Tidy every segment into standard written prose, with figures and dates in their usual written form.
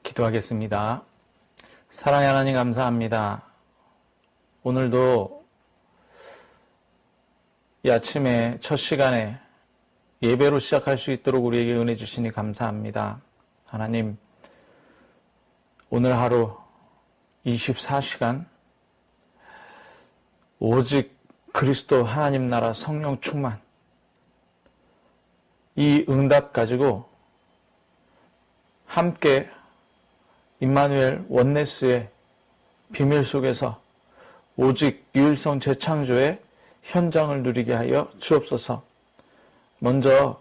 기도하겠습니다. 사랑의 하나님 감사합니다. 오늘도 이 아침에 첫 시간에 예배로 시작할 수 있도록 우리에게 은혜 주시니 감사합니다. 하나님, 오늘 하루 24시간 오직 그리스도 하나님 나라 성령 충만, 이 응답 가지고 함께 임마누엘 원네스의 비밀 속에서 오직 유일성 재창조의 현장을 누리게 하여 주옵소서. 먼저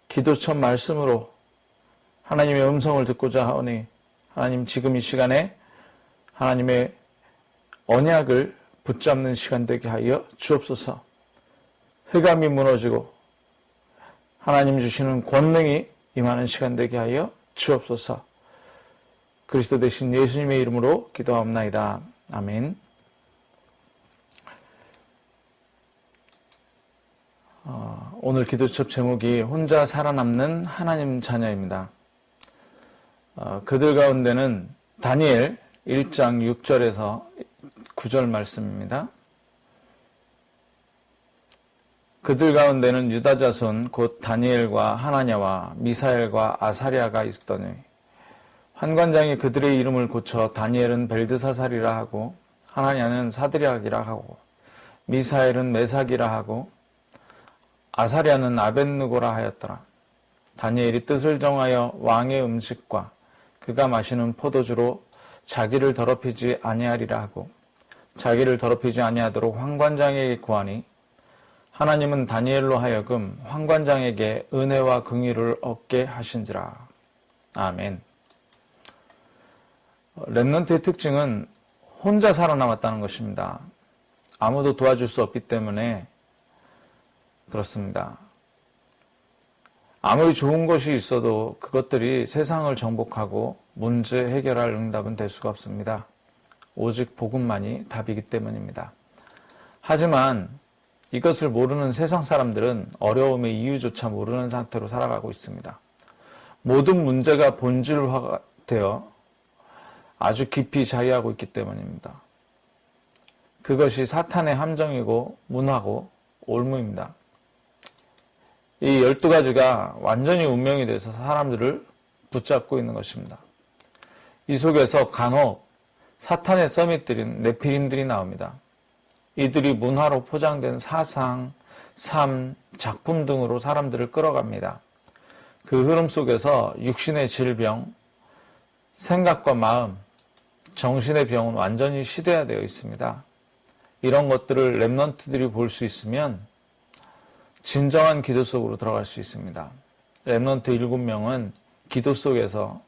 기도 첫 말씀으로 하나님의 음성을 듣고자 하오니 하나님, 지금 이 시간에 하나님의 언약을 붙잡는 시간 되게 하여 주옵소서. 흑암이 무너지고 하나님 주시는 권능이 임하는 시간 되게 하여 주옵소서. 그리스도 되신 예수님의 이름으로 기도하옵나이다. 아멘. 오늘 기도첩 제목이 혼자 살아남는 하나님 자녀입니다. 그들 가운데는 다니엘 1장 6절에서 9절 말씀입니다. 그들 가운데는 유다 자손 곧 다니엘과 하나냐와 미사엘과 아사랴가 있었더니 환관장이 그들의 이름을 고쳐 다니엘은 벨드사살이라 하고 하나냐는 사드락이라 하고 미사엘은 메삭이라 하고 아사랴는 아벳느고라 하였더라. 다니엘이 뜻을 정하여 왕의 음식과 그가 마시는 포도주로 자기를 더럽히지 아니하리라 하고 자기를 더럽히지 아니하도록 환관장에게 구하니 하나님은 다니엘로 하여금 환관장에게 은혜와 긍휼을 얻게 하신지라. 아멘. 렘넌트의 특징은 혼자 살아남았다는 것입니다. 아무도 도와줄 수 없기 때문에 그렇습니다. 아무리 좋은 것이 있어도 그것들이 세상을 정복하고 문제 해결할 응답은 될 수가 없습니다. 오직 복음만이 답이기 때문입니다. 하지만 이것을 모르는 세상 사람들은 어려움의 이유조차 모르는 상태로 살아가고 있습니다. 모든 문제가 본질화되어 아주 깊이 자리하고 있기 때문입니다. 그것이 사탄의 함정이고 문화고 올무입니다. 이 12가지가 완전히 운명이 돼서 사람들을 붙잡고 있는 것입니다. 이 속에서 간혹 사탄의 서밋들인 네피림들이 나옵니다. 이들이 문화로 포장된 사상, 삶, 작품 등으로 사람들을 끌어갑니다. 그 흐름 속에서 육신의 질병, 생각과 마음, 정신의 병은 완전히 시대화되어 있습니다. 이런 것들을 렘넌트들이 볼 수 있으면 진정한 기도 속으로 들어갈 수 있습니다. 렘넌트 7명은 기도 속에서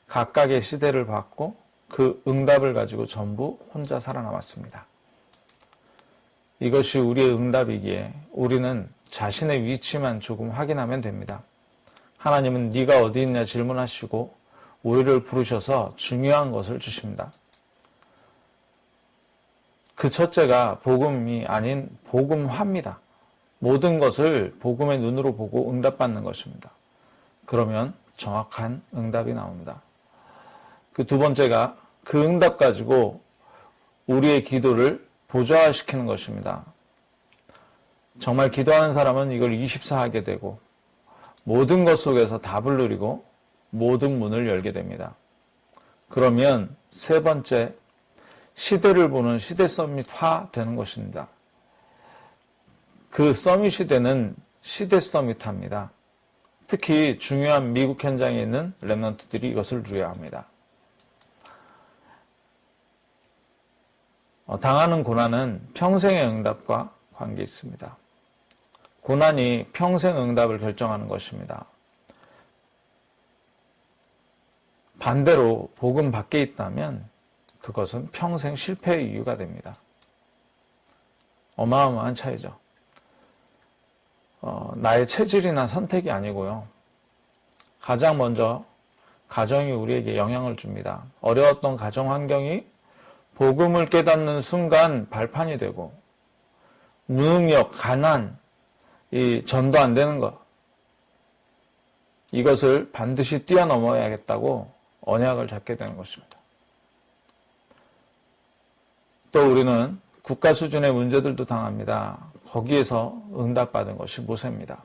각각의 시대를 받고 그 응답을 가지고 전부 혼자 살아남았습니다. 이것이 우리의 응답이기에 우리는 자신의 위치만 조금 확인하면 됩니다. 하나님은 네가 어디 있냐 질문하시고 우리를 부르셔서 중요한 것을 주십니다. 그 첫째가 복음이 아닌 복음화입니다. 모든 것을 복음의 눈으로 보고 응답받는 것입니다. 그러면 정확한 응답이 나옵니다. 그 두 번째가 그 응답 가지고 우리의 기도를 보좌화시키는 것입니다. 정말 기도하는 사람은 이걸 24하게 되고 모든 것 속에서 답을 누리고 모든 문을 열게 됩니다. 그러면 세 번째, 시대를 보는 시대 서밋화 되는 것입니다. 그 서밋 시대는 시대 서밋화입니다. 특히 중요한 미국 현장에 있는 렘넌트들이 이것을 누려야 합니다. 당하는 고난은 평생의 응답과 관계 있습니다. 고난이 평생 응답을 결정하는 것입니다. 반대로 복음 밖에 있다면 그것은 평생 실패의 이유가 됩니다. 어마어마한 차이죠. 나의 체질이나 선택이 아니고요. 가장 먼저 가정이 우리에게 영향을 줍니다. 어려웠던 가정 환경이 복음을 깨닫는 순간 발판이 되고 무능력, 가난, 이 전도 안 되는 것, 이것을 반드시 뛰어넘어야겠다고 언약을 잡게 되는 것입니다. 또 우리는 국가 수준의 문제들도 당합니다. 거기에서 응답받은 것이 모세입니다.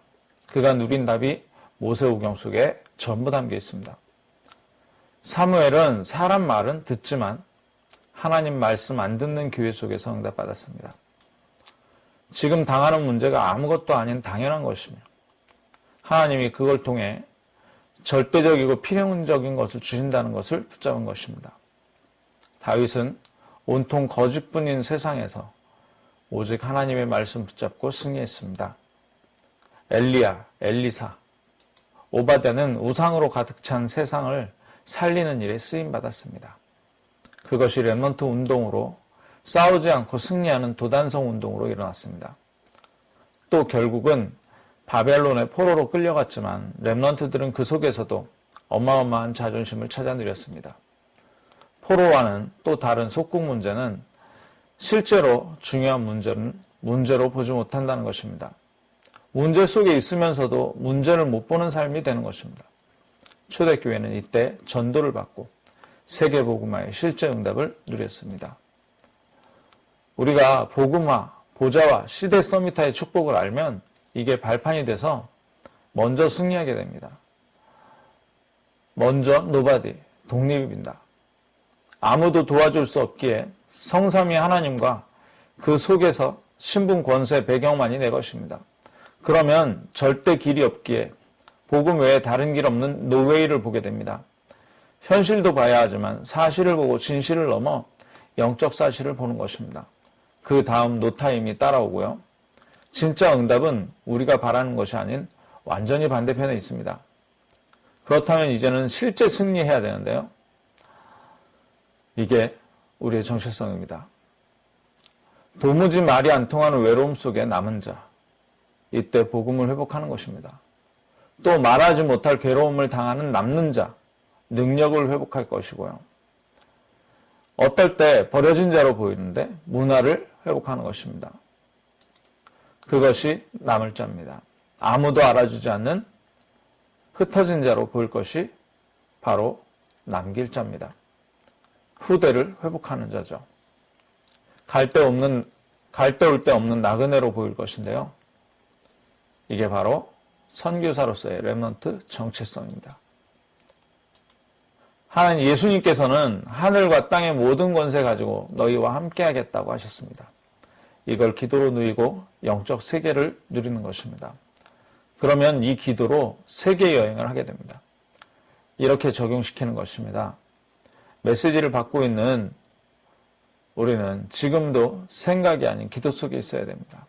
그가 누린 답이 모세오경 속에 전부 담겨 있습니다. 사무엘은 사람 말은 듣지만 하나님 말씀 안 듣는 교회 속에서 응답받았습니다. 지금 당하는 문제가 아무것도 아닌 당연한 것이며 하나님이 그걸 통해 절대적이고 필연적인 것을 주신다는 것을 붙잡은 것입니다. 다윗은 온통 거짓뿐인 세상에서 오직 하나님의 말씀 붙잡고 승리했습니다. 엘리야, 엘리사, 오바댜는 우상으로 가득 찬 세상을 살리는 일에 쓰임받았습니다. 그것이 렘넌트 운동으로 싸우지 않고 승리하는 도단성 운동으로 일어났습니다. 또 결국은 바벨론의 포로로 끌려갔지만 렘넌트들은 그 속에서도 어마어마한 자존심을 찾아 누렸습니다. 포로와는 또 다른 속국 문제는 실제로 중요한 문제로 보지 못한다는 것입니다. 문제 속에 있으면서도 문제를 못 보는 삶이 되는 것입니다. 초대교회는 이때 전도를 받고 세계복음화의 실제 응답을 누렸습니다. 우리가 복음화, 보좌와 시대 서밋화의 축복을 알면 이게 발판이 돼서 먼저 승리하게 됩니다. 먼저 노바디, 독립이 빈다. 아무도 도와줄 수 없기에 성삼위 하나님과 그 속에서 신분, 권세, 배경만이 내 것입니다. 그러면 절대 길이 없기에 복음 외에 다른 길 없는 노웨이를 보게 됩니다. 현실도 봐야 하지만 사실을 보고 진실을 넘어 영적 사실을 보는 것입니다. 그 다음 노타임이 따라오고요. 진짜 응답은 우리가 바라는 것이 아닌 완전히 반대편에 있습니다. 그렇다면 이제는 실제 승리해야 되는데요. 이게 우리의 정체성입니다. 도무지 말이 안 통하는 외로움 속에 남은 자, 이때 복음을 회복하는 것입니다. 또 말하지 못할 괴로움을 당하는 남는 자, 능력을 회복할 것이고요. 어떨 때 버려진 자로 보이는데 문화를 회복하는 것입니다. 그것이 남을 자입니다. 아무도 알아주지 않는 흩어진 자로 보일 것이 바로 남길 자입니다. 후대를 회복하는 자죠. 갈 데 올 데 없는 나그네로 보일 것인데요. 이게 바로 선교사로서의 렘넌트 정체성입니다. 하나님 예수님께서는 하늘과 땅의 모든 권세 가지고 너희와 함께 하겠다고 하셨습니다. 이걸 기도로 누리고 영적 세계를 누리는 것입니다. 그러면 이 기도로 세계 여행을 하게 됩니다. 이렇게 적용시키는 것입니다. 메시지를 받고 있는 우리는 지금도 생각이 아닌 기도 속에 있어야 됩니다.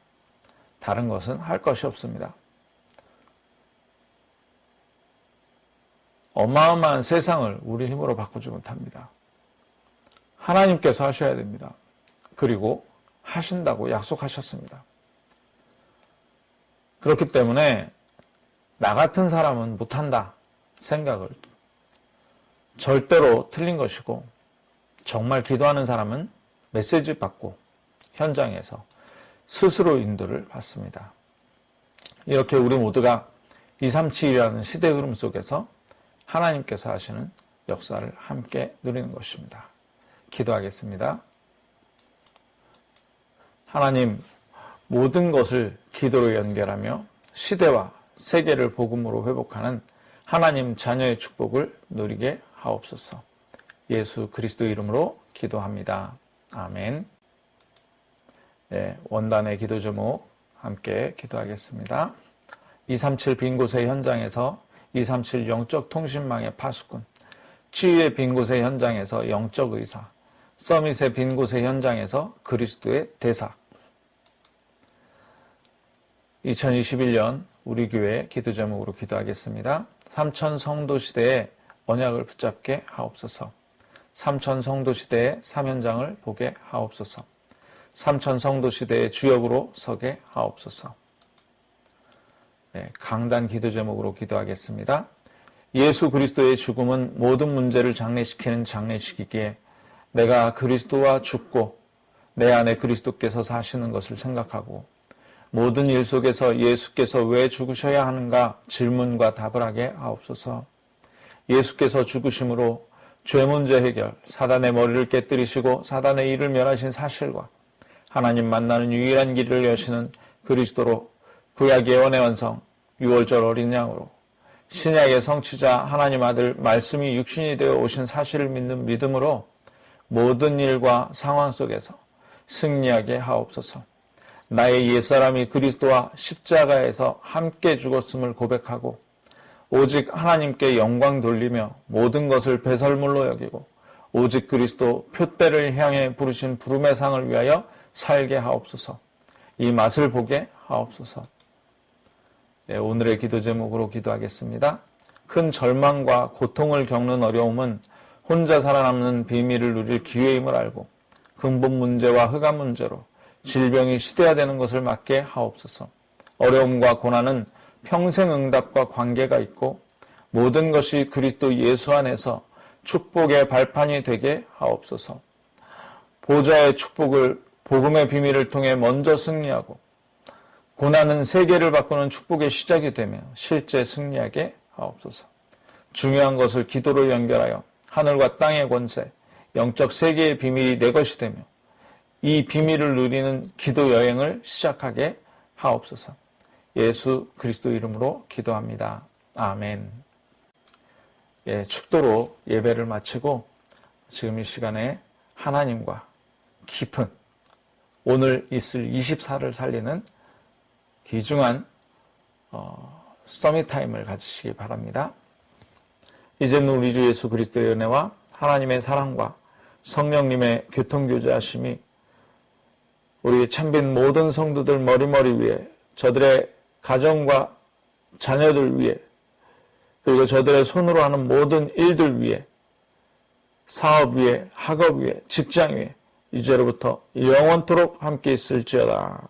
다른 것은 할 것이 없습니다. 어마어마한 세상을 우리 힘으로 바꾸지 못합니다. 하나님께서 하셔야 됩니다. 그리고 하신다고 약속하셨습니다. 그렇기 때문에 나 같은 사람은 못한다 생각을 절대로 틀린 것이고, 정말 기도하는 사람은 메시지 받고 현장에서 스스로 인도를 받습니다. 이렇게 우리 모두가 237이라는 시대 흐름 속에서 하나님께서 하시는 역사를 함께 누리는 것입니다. 기도하겠습니다. 하나님, 모든 것을 기도로 연결하며 시대와 세계를 복음으로 회복하는 하나님 자녀의 축복을 누리게 하옵소서. 예수 그리스도 이름으로 기도합니다. 아멘. 네, 원단의 기도 제목 함께 기도하겠습니다. 237 빈 곳의 현장에서 237 영적 통신망의 파수꾼, 치유의 빈 곳의 현장에서 영적 의사, 서밋의 빈 곳의 현장에서 그리스도의 대사. 2021년 우리 교회 기도 제목으로 기도하겠습니다. 삼천 성도 시대에 언약을 붙잡게 하옵소서. 삼천 성도 시대의 사면장을 보게 하옵소서. 삼천 성도 시대의 주역으로 서게 하옵소서. 네, 강단 기도 제목으로 기도하겠습니다. 예수 그리스도의 죽음은 모든 문제를 장례시키는 장례식이기에 내가 그리스도와 죽고 내 안에 그리스도께서 사시는 것을 생각하고 모든 일 속에서 예수께서 왜 죽으셔야 하는가 질문과 답을 하게 하옵소서. 예수께서 죽으심으로 죄 문제 해결, 사단의 머리를 깨뜨리시고 사단의 일을 멸하신 사실과 하나님 만나는 유일한 길을 여시는 그리스도로 구약 예언의 완성, 6월절 어린 양으로 신약의 성취자 하나님 아들 말씀이 육신이 되어 오신 사실을 믿는 믿음으로 모든 일과 상황 속에서 승리하게 하옵소서. 나의 옛사람이 그리스도와 십자가에서 함께 죽었음을 고백하고 오직 하나님께 영광 돌리며 모든 것을 배설물로 여기고 오직 그리스도 표대를 향해 부르신 부름의 상을 위하여 살게 하옵소서. 이 맛을 보게 하옵소서. 네, 오늘의 기도 제목으로 기도하겠습니다. 큰 절망과 고통을 겪는 어려움은 혼자 살아남는 비밀을 누릴 기회임을 알고 근본 문제와 흑암 문제로 질병이 시대화되는 것을 막게 하옵소서. 어려움과 고난은 평생 응답과 관계가 있고 모든 것이 그리스도 예수 안에서 축복의 발판이 되게 하옵소서. 보좌의 축복을 복음의 비밀을 통해 먼저 승리하고 고난은 세계를 바꾸는 축복의 시작이 되며 실제 승리하게 하옵소서. 중요한 것을 기도로 연결하여 하늘과 땅의 권세, 영적 세계의 비밀이 내 것이 되며 이 비밀을 누리는 기도 여행을 시작하게 하옵소서. 예수 그리스도 이름으로 기도합니다. 아멘. 축도로 예배를 마치고 지금 이 시간에 하나님과 깊은 오늘 있을 24를 살리는 귀중한 서밋 타임을 가지시기 바랍니다. 이제는 우리 주 예수 그리스도의 은혜와 하나님의 사랑과 성령님의 교통교제하심이 우리 참빈 모든 성도들 머리머리 위에 저들의 가정과 자녀들 위에 그리고 저들의 손으로 하는 모든 일들 위에 사업 위에 학업 위에 직장 위에 이제로부터 영원토록 함께 있을지어다.